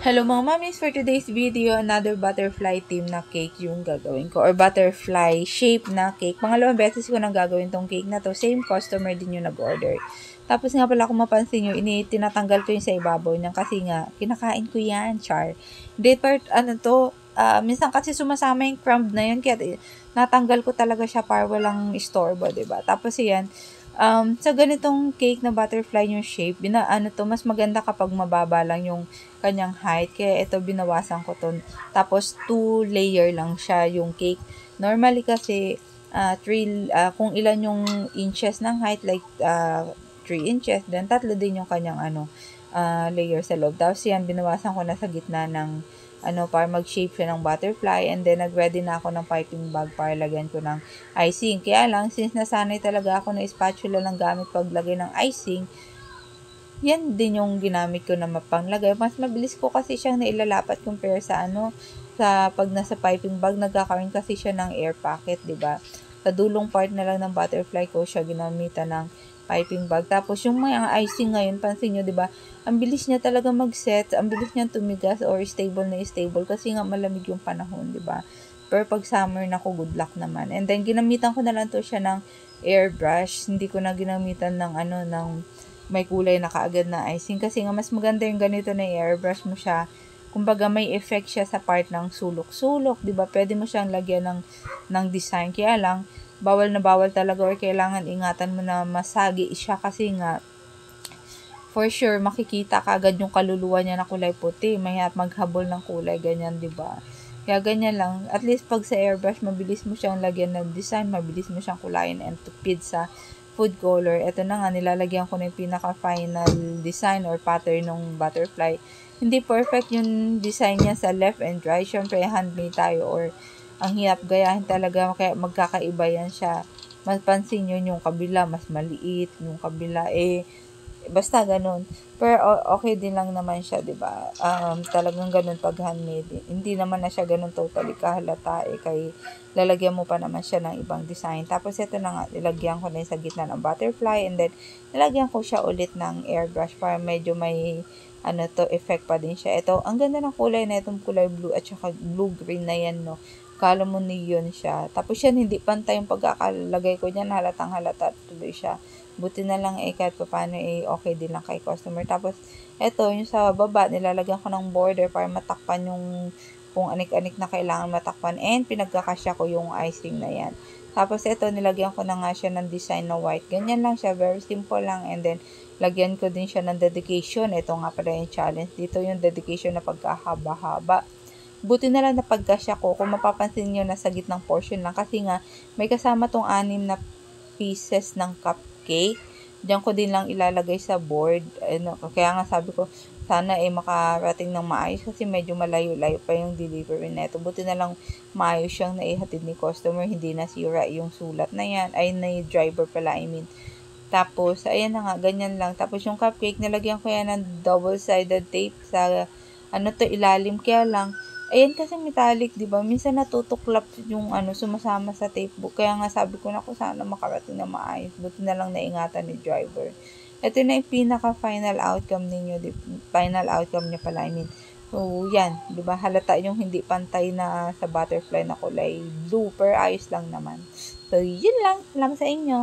Hello mga mamis, for today's video, another butterfly theme na cake yung gagawin ko or butterfly shape na cake. Pangalawang beses ko nang gagawin tong cake na to. Same customer din yung nag-order. Tapos nga pala kung mapansin nyo, tinatanggal ko yung sa ibabaw niya kasi nga kinakain ko yan, char. Hindi part, minsan kasi sumasama yung crumb na yun kaya natanggal ko talaga siya para walang istorbo, diba? Tapos yan, sa ganitong cake na butterfly yung shape, mas maganda kapag mababa lang yung kanyang height. Kaya ito, binawasan ko to. Tapos, 2 layer lang siya yung cake. Normally kasi, kung ilan yung inches ng height, like 3 inches, then 3 din yung kanyang layer sa loob. Tapos yan, binawasan ko na sa gitna ng para mag-shape siya ng butterfly, and then nag-ready na ako ng piping bag para lagyan ko ng icing. Kaya lang, since nasanay talaga ako na spatula lang gamit paglagay ng icing, yan din yung ginamit ko na mapanglagay. Mas mabilis ko kasi siyang nailalapat compare sa sa pag nasa piping bag, nagkakaroon kasi siya ng air pocket, 'di ba? Sa dulong part na lang ng butterfly ko siya ginamitan ng piping bag. Tapos yung mga icing ngayon, pansin nyo, 'di ba? Ang bilis niya talaga mag-set, ang bilis niya tumigas or stable na stable kasi nga malamig yung panahon, 'di ba? Pero pag summer na ko, good luck naman. And then ginamitan ko na lang to siya ng airbrush. Hindi ko na ginamitan ng ng may kulay na kaagad na icing kasi nga mas maganda yung ganito na airbrush mo siya. Kumbaga may effect siya sa part ng sulok-sulok, 'di ba? Pwede mo siyang lagyan ng design. Kaya lang bawal na bawal talaga or kailangan ingatan mo na masagi siya kasi nga for sure makikita kaagad yung kaluluwa niya na kulay puti. Mahirap maghabol ng kulay ganyan, 'di ba? Kaya ganyan lang. At least pag sa airbrush, mabilis mo siyang lagyan ng design, mabilis mo siyang kulayin and tupid sa food color. Ito na nga, nilalagyan ko na yung pinaka-final design or pattern ng butterfly. Hindi perfect yung design niya sa left and right. Siyempre, handmade tayo or ang hirap gayahin talaga. Kaya magkakaiba yan siya. Mapansin nyo yung kabila, mas maliit. Yung kabila, basta ganun. Pero okay din lang naman siya, 'di ba? Talagang ganun pag handmade. Hindi naman na siya ganun totally kahalata kay lalagyan mo pa naman siya ng ibang design. Tapos ito na nga, nilagyan ko na sa gitna ng butterfly, and then nilagyan ko siya ulit ng airbrush para medyo may effect pa din siya. Ito, ang ganda ng kulay na itong kulay blue at saka blue-green na yan, no? Kala mo neon siya. Tapos yan, hindi pantay yung pagkakalagay ko niyan. Halatang halata tuloy siya. Buti na lang kahit pa paano okay din lang kay customer. Tapos, eto, yung sa baba, nilalagyan ko ng border para matakpan yung kung anik-anik na kailangan matakpan. And pinagkakasya ko yung icing na yan. Tapos, eto, nilagyan ko na nga siya ng design na white. Ganyan lang siya. Very simple lang. And then, lagyan ko din siya ng dedication. Ito nga pala yung challenge. Dito yung dedication na pagkahaba-haba. Buti na lang na pagkasya ko. Kung mapapansin nyo, nasa gitnang portion lang. Kasi nga, may kasama tong 6 na pieces ng cupcake. Diyan ko din lang ilalagay sa board. Kaya nga sabi ko, sana makarating ng maayos kasi medyo malayo-layo pa yung delivery neto. Buti na lang maayos siyang naihatid ni customer. Hindi nasira yung sulat na yan. Ay, na driver pala, I mean. Tapos, ayan na nga, ganyan lang. Tapos yung cupcake, nalagyan ko yan ng double-sided tape sa ilalim. Kaya lang, ayan kasi metallic, 'di ba? Minsan natutuklap yung sumasama sa tape book. Kaya nga sabi ko na sana makarating na maayos. Buti na lang naingatan ni driver. Ito na yung pinaka-final outcome ninyo. Final outcome niya pala, I mean. So, yan. 'Di ba? Halata yung hindi pantay na sa butterfly na kulay blue. Pero ayos lang naman. So, yun lang. Salamat sa inyo.